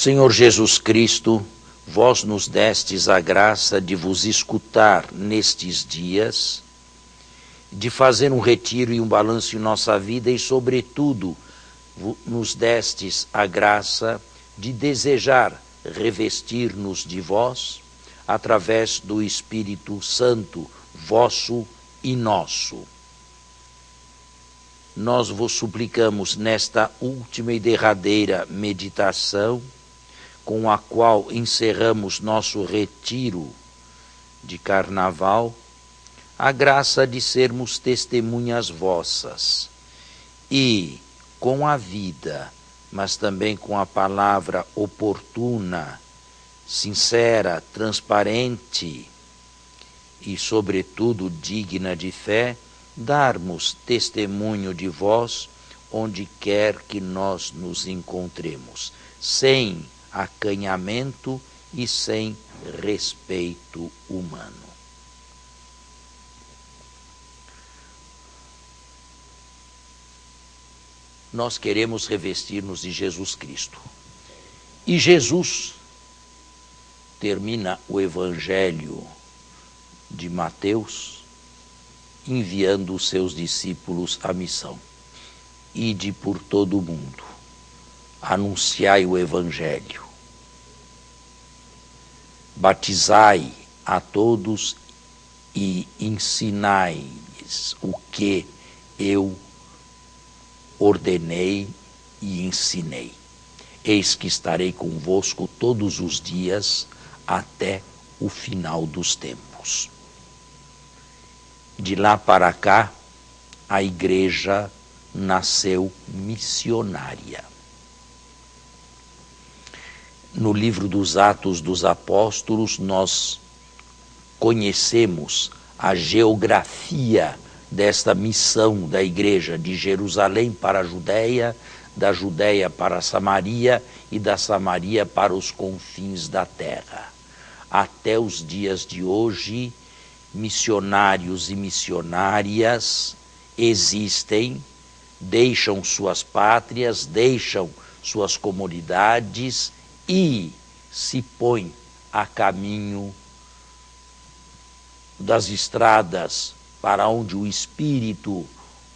Senhor Jesus Cristo, vós nos destes a graça de vos escutar nestes dias, de fazer um retiro e um balanço em nossa vida e, sobretudo, nos destes a graça de desejar revestir-nos de vós através do Espírito Santo, vosso e nosso. Nós vos suplicamos nesta última e derradeira meditação, com a qual encerramos nosso retiro de carnaval, a graça de sermos testemunhas vossas e, com a vida, mas também com a palavra oportuna, sincera, transparente e, sobretudo, digna de fé, darmos testemunho de vós onde quer que nós nos encontremos, sem acanhamento e sem respeito humano. Nós queremos revestir-nos de Jesus Cristo. E Jesus termina o Evangelho de Mateus enviando os seus discípulos à missão. Ide por todo o mundo, anunciai o Evangelho, batizai a todos e ensinai-lhes o que eu ordenei e ensinei. Eis que estarei convosco todos os dias até o final dos tempos. De lá para cá, a igreja nasceu missionária. No livro dos Atos dos Apóstolos, nós conhecemos a geografia desta missão da igreja, de Jerusalém para a Judéia, da Judéia para a Samaria e da Samaria para os confins da terra. Até os dias de hoje, missionários e missionárias existem, deixam suas pátrias, deixam suas comunidades e se põem a caminho das estradas para onde o Espírito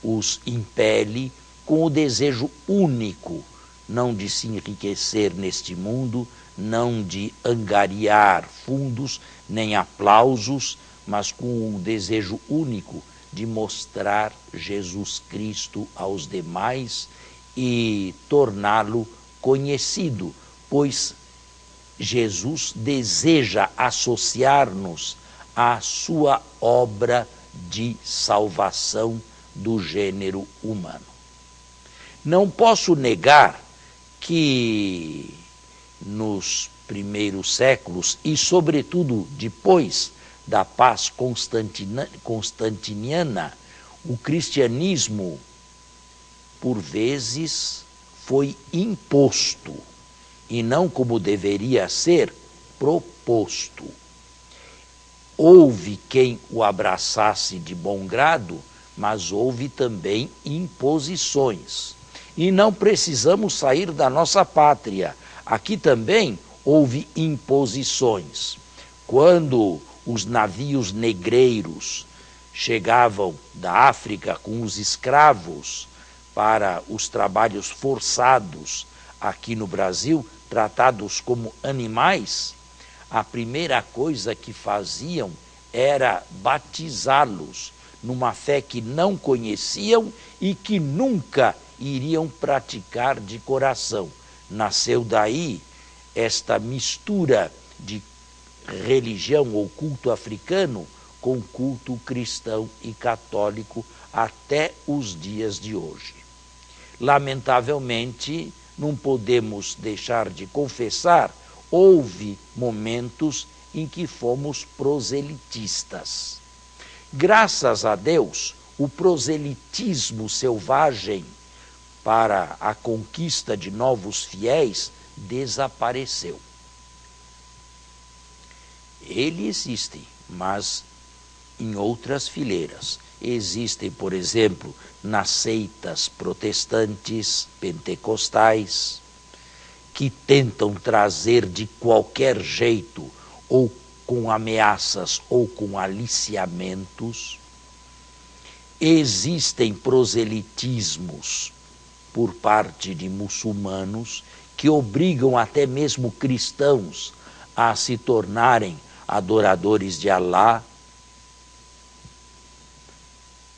os impele, com o desejo único, não de se enriquecer neste mundo, não de angariar fundos, nem aplausos, mas com o desejo único de mostrar Jesus Cristo aos demais e torná-lo conhecido, pois Jesus deseja associar-nos à sua obra de salvação do gênero humano. Não posso negar que nos primeiros séculos e, sobretudo, depois da paz constantiniana, o cristianismo, por vezes, foi imposto e não como deveria ser, proposto. Houve quem o abraçasse de bom grado, mas houve também imposições. E não precisamos sair da nossa pátria. Aqui também houve imposições. Quando os navios negreiros chegavam da África com os escravos para os trabalhos forçados aqui no Brasil, tratados como animais, a primeira coisa que faziam era batizá-los numa fé que não conheciam e que nunca iriam praticar de coração. Nasceu daí esta mistura de religião ou culto africano com culto cristão e católico até os dias de hoje. Lamentavelmente, não podemos deixar de confessar, houve momentos em que fomos proselitistas. Graças a Deus, o proselitismo selvagem para a conquista de novos fiéis desapareceu. Ele existe, mas em outras fileiras. Existem, por exemplo, nas seitas protestantes, pentecostais, que tentam trazer de qualquer jeito, ou com ameaças ou com aliciamentos. Existem proselitismos por parte de muçulmanos que obrigam até mesmo cristãos a se tornarem adoradores de Alá.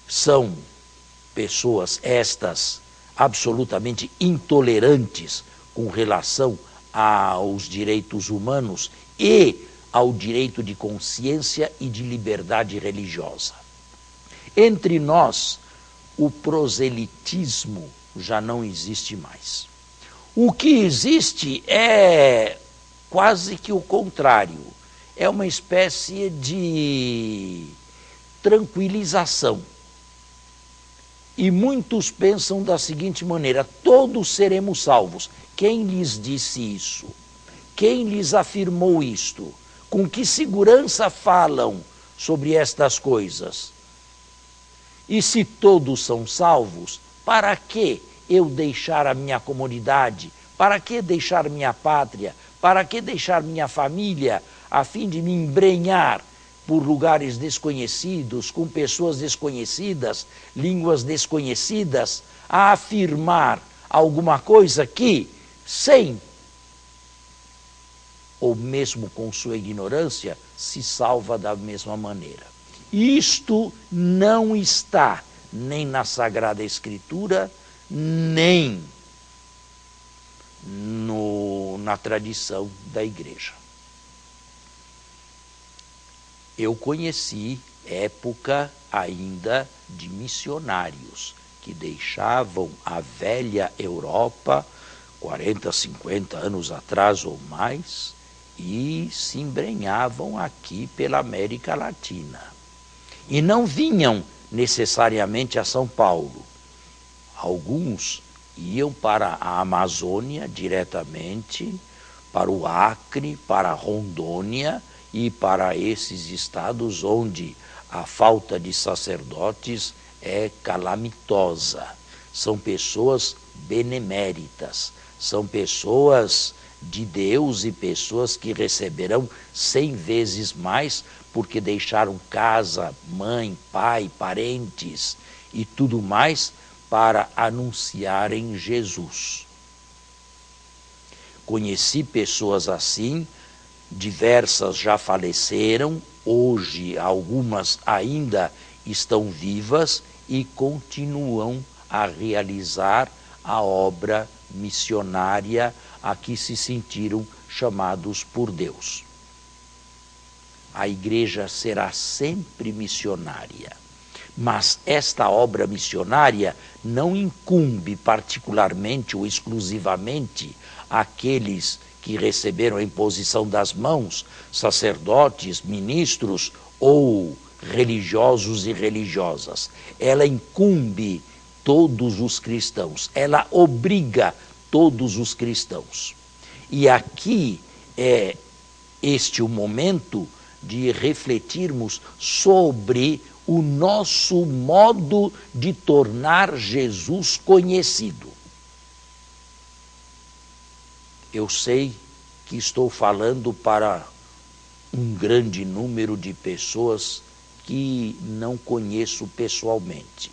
São pessoas estas absolutamente intolerantes com relação aos direitos humanos e ao direito de consciência e de liberdade religiosa. Entre nós, o proselitismo já não existe mais. O que existe é quase que o contrário. É uma espécie de tranquilização. E muitos pensam da seguinte maneira: todos seremos salvos. Quem lhes disse isso? Quem lhes afirmou isto? Com que segurança falam sobre estas coisas? E se todos são salvos, para que eu deixar a minha comunidade? Para que deixar minha pátria? Para que deixar minha família a fim de me embrenhar por lugares desconhecidos, com pessoas desconhecidas, línguas desconhecidas, a afirmar alguma coisa que, sem ou mesmo com sua ignorância, se salva da mesma maneira? Isto não está nem na Sagrada Escritura, nem na tradição da Igreja. Eu conheci época ainda de missionários que deixavam a velha Europa, 40, 50 anos atrás ou mais, e se embrenhavam aqui pela América Latina. E não vinham necessariamente a São Paulo. Alguns iam para a Amazônia diretamente, para o Acre, para Rondônia e para esses estados onde a falta de sacerdotes é calamitosa. São pessoas beneméritas, são pessoas de Deus e pessoas que receberão 100 vezes mais porque deixaram casa, mãe, pai, parentes e tudo mais para anunciarem Jesus. Conheci pessoas assim, diversas já faleceram, hoje algumas ainda estão vivas e continuam a realizar a obra missionária a que se sentiram chamados por Deus. A igreja será sempre missionária, mas esta obra missionária não incumbe particularmente ou exclusivamente aqueles que receberam a imposição das mãos, sacerdotes, ministros ou religiosos e religiosas. Ela incumbe todos os cristãos, ela obriga todos os cristãos. E aqui é este o momento de refletirmos sobre o nosso modo de tornar Jesus conhecido. Eu sei que estou falando para um grande número de pessoas que não conheço pessoalmente.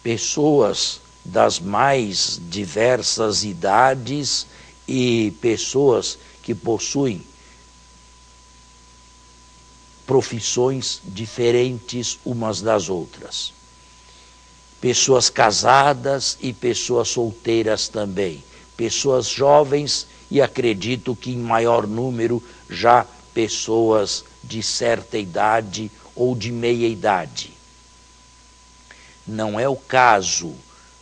Pessoas das mais diversas idades e pessoas que possuem profissões diferentes umas das outras. Pessoas casadas e pessoas solteiras também. Pessoas jovens e acredito que em maior número já pessoas de certa idade ou de meia idade. Não é o caso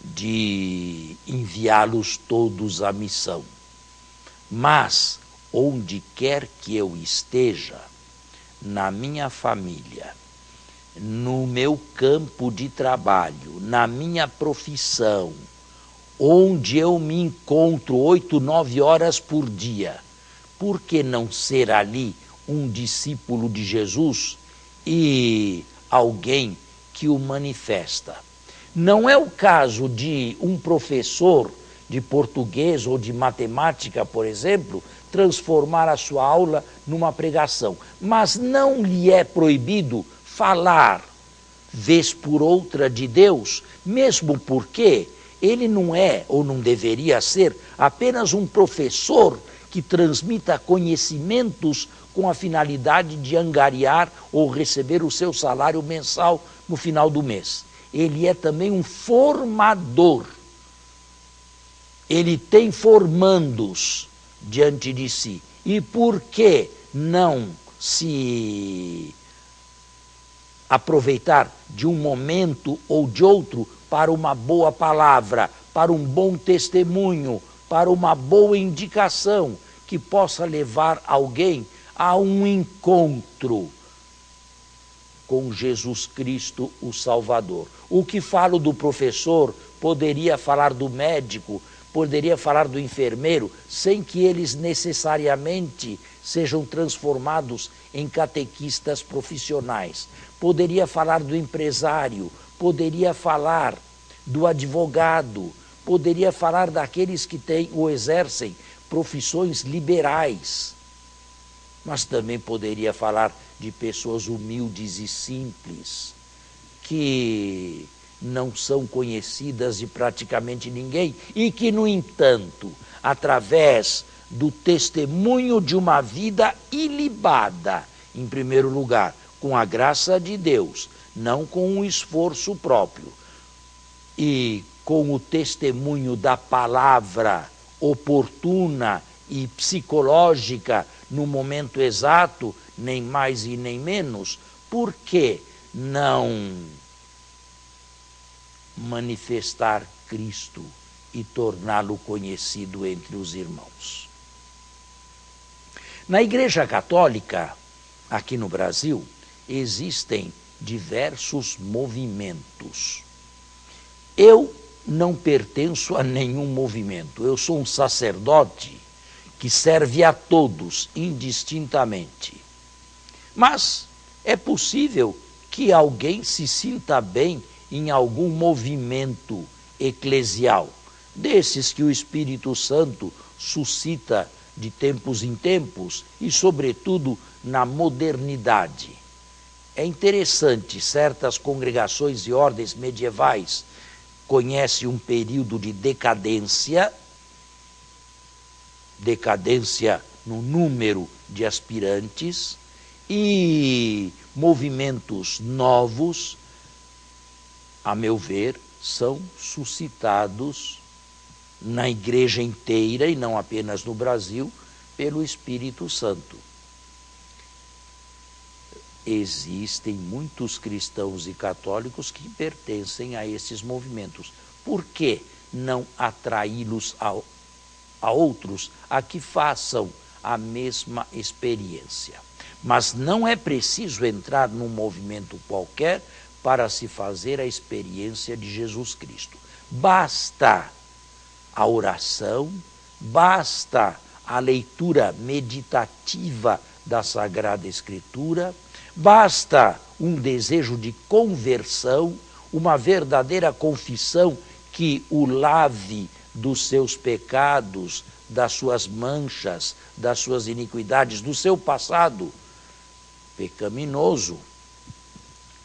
de enviá-los todos à missão, mas onde quer que eu esteja, na minha família, no meu campo de trabalho, na minha profissão, onde eu me encontro 8, 9 horas por dia, por que não ser ali um discípulo de Jesus e alguém que o manifesta? Não é o caso de um professor de português ou de matemática, por exemplo, transformar a sua aula numa pregação. Mas não lhe é proibido falar, vez por outra, de Deus, mesmo porque ele não é, ou não deveria ser, apenas um professor que transmita conhecimentos com a finalidade de angariar ou receber o seu salário mensal no final do mês. Ele é também um formador. Ele tem formandos diante de si. E por que não se aproveitar de um momento ou de outro para uma boa palavra, para um bom testemunho, para uma boa indicação que possa levar alguém a um encontro com Jesus Cristo, o Salvador? O que falo do professor, poderia falar do médico, poderia falar do enfermeiro, sem que eles necessariamente sejam transformados em catequistas profissionais. Poderia falar do empresário, poderia falar do advogado, poderia falar daqueles que têm ou exercem profissões liberais, mas também poderia falar de pessoas humildes e simples, que não são conhecidas de praticamente ninguém e que, no entanto, através do testemunho de uma vida ilibada, em primeiro lugar, com a graça de Deus, não com um esforço próprio, e com o testemunho da palavra oportuna e psicológica no momento exato, nem mais e nem menos, por que não manifestar Cristo e torná-lo conhecido entre os irmãos? Na Igreja Católica, aqui no Brasil, existem diversos movimentos. Eu não pertenço a nenhum movimento. Eu sou um sacerdote que serve a todos indistintamente. Mas é possível que alguém se sinta bem em algum movimento eclesial, desses que o Espírito Santo suscita de tempos em tempos e, sobretudo, na modernidade. É interessante, certas congregações e ordens medievais conhecem um período de decadência no número de aspirantes, e movimentos novos, a meu ver, são suscitados na igreja inteira, e não apenas no Brasil, pelo Espírito Santo. Existem muitos cristãos e católicos que pertencem a esses movimentos. Por que não atraí-los a outros a que façam a mesma experiência? Mas não é preciso entrar num movimento qualquer para se fazer a experiência de Jesus Cristo. Basta a oração, basta a leitura meditativa da Sagrada Escritura, basta um desejo de conversão, uma verdadeira confissão que o lave dos seus pecados, das suas manchas, das suas iniquidades, do seu passado pecaminoso,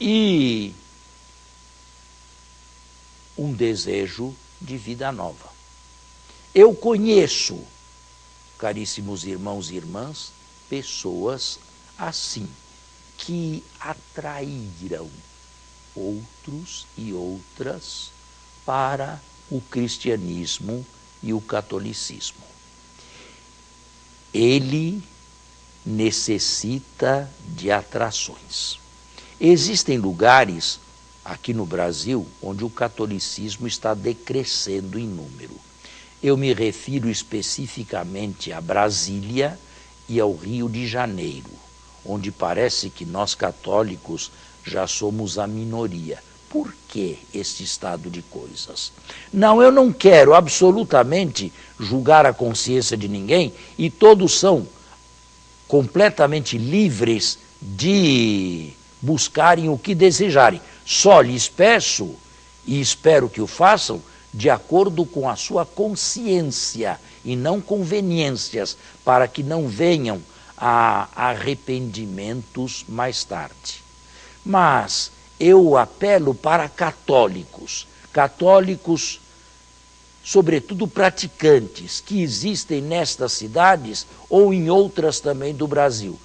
e um desejo de vida nova. Eu conheço, caríssimos irmãos e irmãs, pessoas assim, que atraíram outros e outras para o cristianismo e o catolicismo. Ele necessita de atrações. Existem lugares aqui no Brasil onde o catolicismo está decrescendo em número. Eu me refiro especificamente a Brasília e ao Rio de Janeiro, onde parece que nós católicos já somos a minoria. Por que este estado de coisas? Não, eu não quero absolutamente julgar a consciência de ninguém, e todos são completamente livres de buscarem o que desejarem. Só lhes peço, e espero que o façam, de acordo com a sua consciência e não conveniências, para que não venham a arrependimentos mais tarde. Mas eu apelo para católicos, sobretudo praticantes, que existem nestas cidades ou em outras também do Brasil.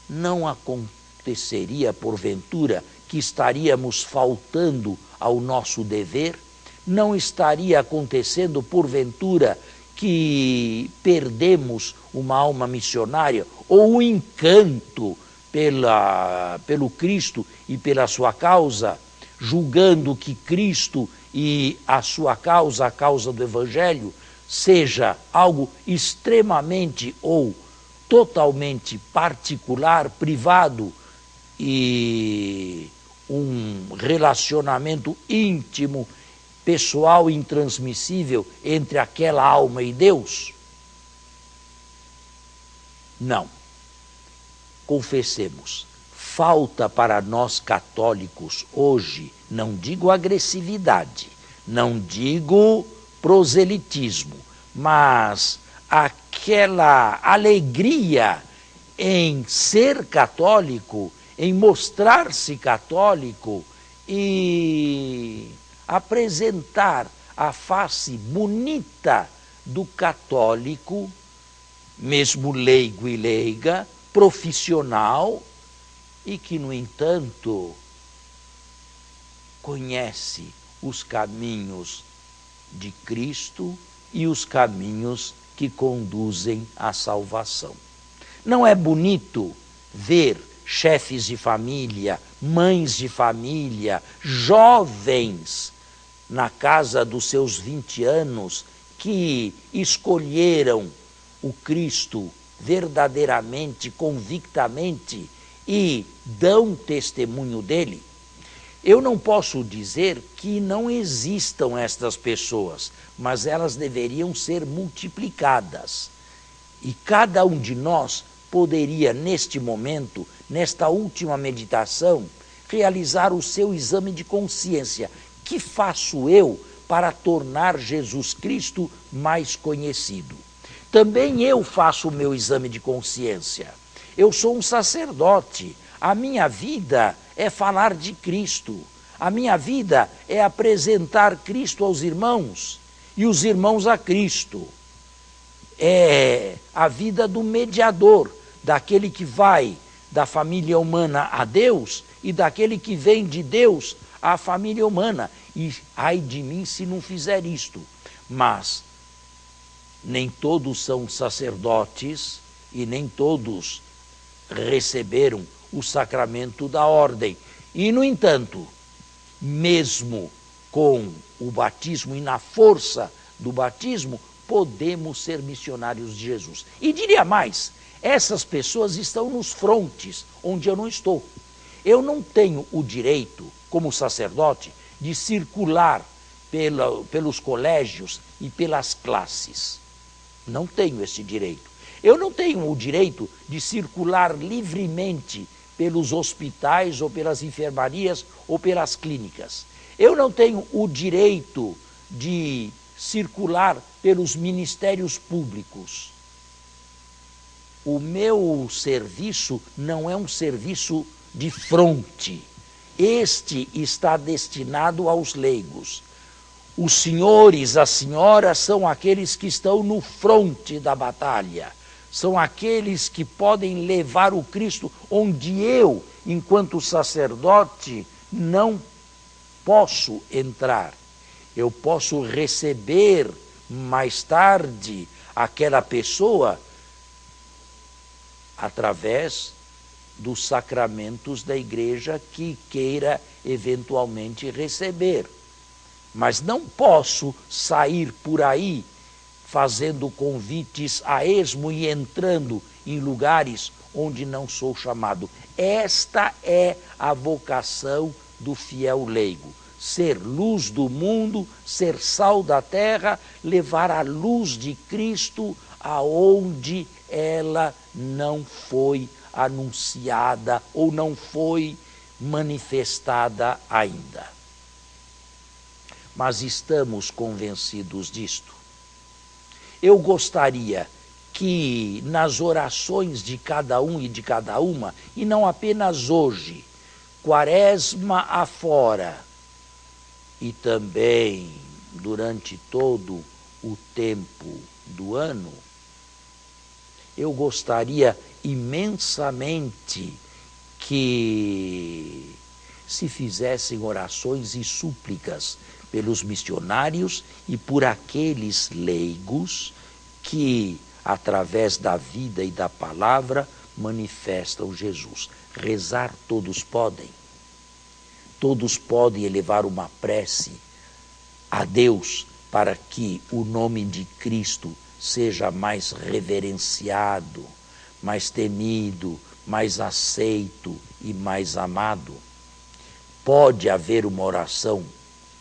Não aconteceria, porventura, que estaríamos faltando ao nosso dever? Não estaria acontecendo, porventura, que perdemos uma alma missionária ou o encanto pelo Cristo e pela sua causa, julgando que Cristo e a sua causa, a causa do Evangelho, seja algo extremamente ou totalmente particular, privado, e um relacionamento íntimo, pessoal, intransmissível entre aquela alma e Deus? Não. Confessemos, falta para nós católicos hoje, não digo agressividade, não digo proselitismo, mas aquela alegria em ser católico, em mostrar-se católico e apresentar a face bonita do católico, mesmo leigo e leiga, profissional, e que, no entanto, conhece os caminhos de Cristo e os caminhos que conduzem à salvação. Não é bonito ver chefes de família, mães de família, jovens na casa dos seus 20 anos que escolheram o Cristo verdadeiramente, convictamente e dão testemunho dele? Eu não posso dizer que não existam estas pessoas, mas elas deveriam ser multiplicadas. E cada um de nós poderia, neste momento, nesta última meditação, realizar o seu exame de consciência. Que faço eu para tornar Jesus Cristo mais conhecido? Também eu faço o meu exame de consciência. Eu sou um sacerdote. A minha vida é falar de Cristo. A minha vida é apresentar Cristo aos irmãos e os irmãos a Cristo. É a vida do mediador, daquele que vai da família humana a Deus e daquele que vem de Deus à família humana. E ai de mim se não fizer isto. Mas nem todos são sacerdotes e nem todos receberam o sacramento da ordem. E, no entanto, mesmo com o batismo e na força do batismo, podemos ser missionários de Jesus. E diria mais, essas pessoas estão nos frontes, onde eu não estou. Eu não tenho o direito, como sacerdote, de circular pelos colégios e pelas classes. Não tenho esse direito. Eu não tenho o direito de circular livremente pelos hospitais ou pelas enfermarias ou pelas clínicas. Eu não tenho o direito de circular pelos ministérios públicos. O meu serviço não é um serviço de fronte. Este está destinado aos leigos. Os senhores, as senhoras são aqueles que estão no fronte da batalha. São aqueles que podem levar o Cristo onde eu, enquanto sacerdote, não posso entrar. Eu posso receber mais tarde aquela pessoa através dos sacramentos da igreja que queira eventualmente receber. Mas não posso sair por aí fazendo convites a esmo e entrando em lugares onde não sou chamado. Esta é a vocação do fiel leigo. Ser luz do mundo, ser sal da terra, levar a luz de Cristo aonde ela não foi anunciada ou não foi manifestada ainda. mas estamos convencidos disto. Eu gostaria que nas orações de cada um e de cada uma, e não apenas hoje, quaresma afora, e também durante todo o tempo do ano, eu gostaria imensamente que se fizessem orações e súplicas pelos missionários e por aqueles leigos que, através da vida e da palavra, manifestam Jesus. Rezar todos podem. Todos podem elevar uma prece a Deus para que o nome de Cristo seja mais reverenciado, mais temido, mais aceito e mais amado. Pode haver uma oração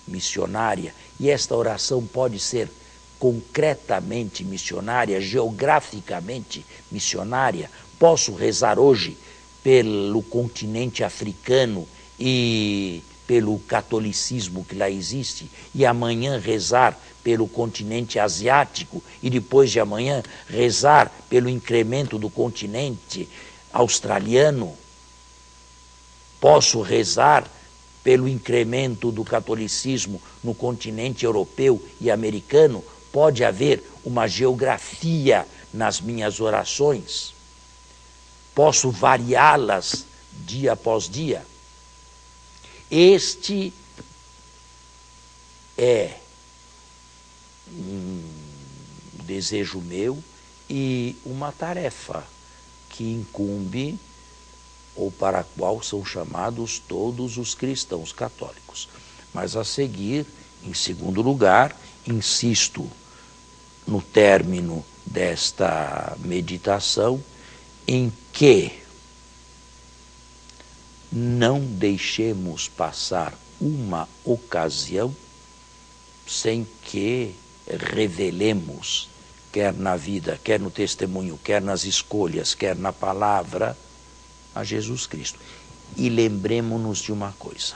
missionária, e esta oração pode ser concretamente missionária, geograficamente missionária. Posso rezar hoje pelo continente africano e pelo catolicismo que lá existe, e amanhã rezar pelo continente asiático, e depois de amanhã rezar pelo incremento do continente australiano. Posso rezar pelo incremento do catolicismo no continente europeu e americano. Pode haver uma geografia nas minhas orações. Posso variá-las dia após dia. Este é um desejo meu e uma tarefa que incumbe ou para a qual são chamados todos os cristãos católicos. Mas a seguir, em segundo lugar, insisto no término desta meditação em que não deixemos passar uma ocasião sem que revelemos, quer na vida, quer no testemunho, quer nas escolhas, quer na palavra, a Jesus Cristo. E lembremos-nos de uma coisa: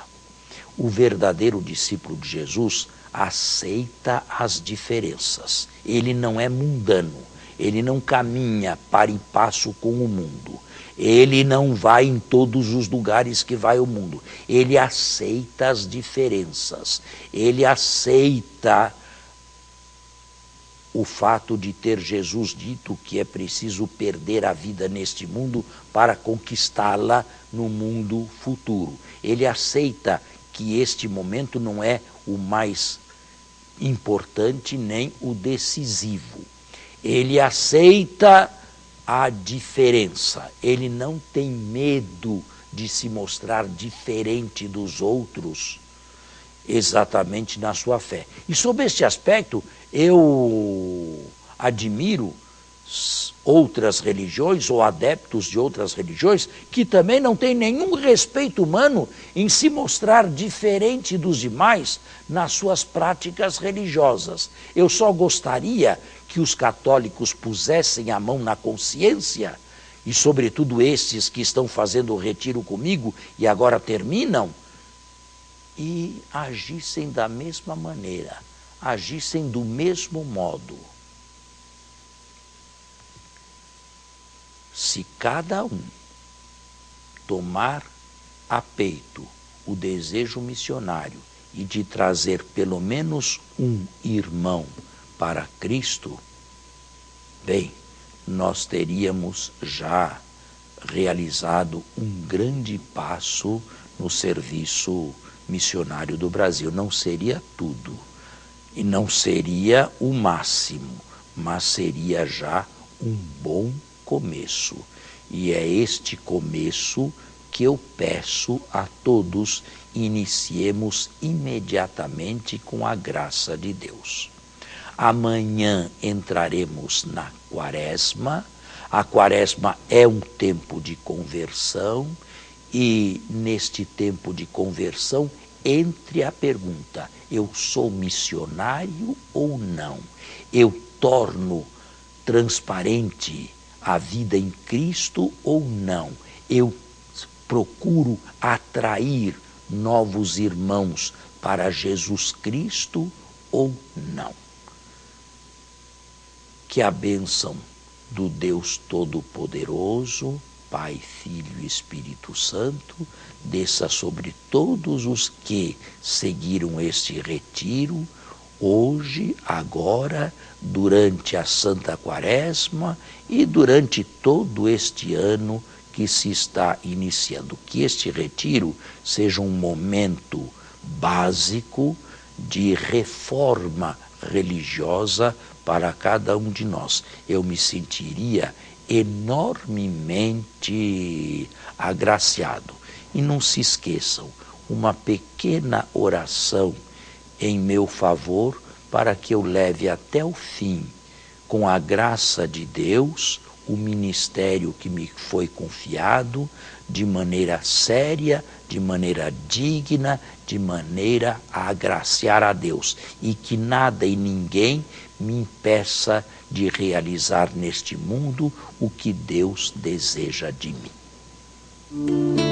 o verdadeiro discípulo de Jesus aceita as diferenças. Ele não é mundano, ele não caminha para e passo com o mundo. Ele não vai em todos os lugares que vai o mundo. Ele aceita as diferenças. Ele aceita o fato de ter Jesus dito que é preciso perder a vida neste mundo para conquistá-la no mundo futuro. Ele aceita que este momento não é o mais importante nem o decisivo. Ele aceita a diferença. Ele não tem medo de se mostrar diferente dos outros, exatamente na sua fé. E sob este aspecto, eu admiro outras religiões ou adeptos de outras religiões que também não têm nenhum respeito humano em se mostrar diferente dos demais nas suas práticas religiosas. Eu só gostaria que os católicos pusessem a mão na consciência, e sobretudo estes que estão fazendo o retiro comigo e agora terminam, e agissem da mesma maneira, agissem do mesmo modo. Se cada um tomar a peito o desejo missionário e de trazer pelo menos um irmão para Cristo, bem, nós teríamos já realizado um grande passo no serviço missionário do Brasil. Não seria tudo, e não seria o máximo, mas seria já um bom começo. E é este começo que eu peço a todos: iniciemos imediatamente com a graça de Deus. Amanhã entraremos na quaresma. A quaresma é um tempo de conversão, e neste tempo de conversão, entre a pergunta: eu sou missionário ou não? Eu torno transparente a vida em Cristo ou não? Eu procuro atrair novos irmãos para Jesus Cristo ou não. Que a bênção do Deus Todo-Poderoso, Pai, Filho e Espírito Santo, desça sobre todos os que seguiram este retiro, hoje, agora, durante a Santa Quaresma e durante todo este ano que se está iniciando. Que este retiro seja um momento básico de reforma religiosa para cada um de nós. Eu me sentiria enormemente agraciado. E não se esqueçam, uma pequena oração em meu favor para que eu leve até o fim, com a graça de Deus, o ministério que me foi confiado, de maneira séria, de maneira digna, de maneira a agraciar a Deus, e que nada e ninguém me impeça de realizar neste mundo o que Deus deseja de mim.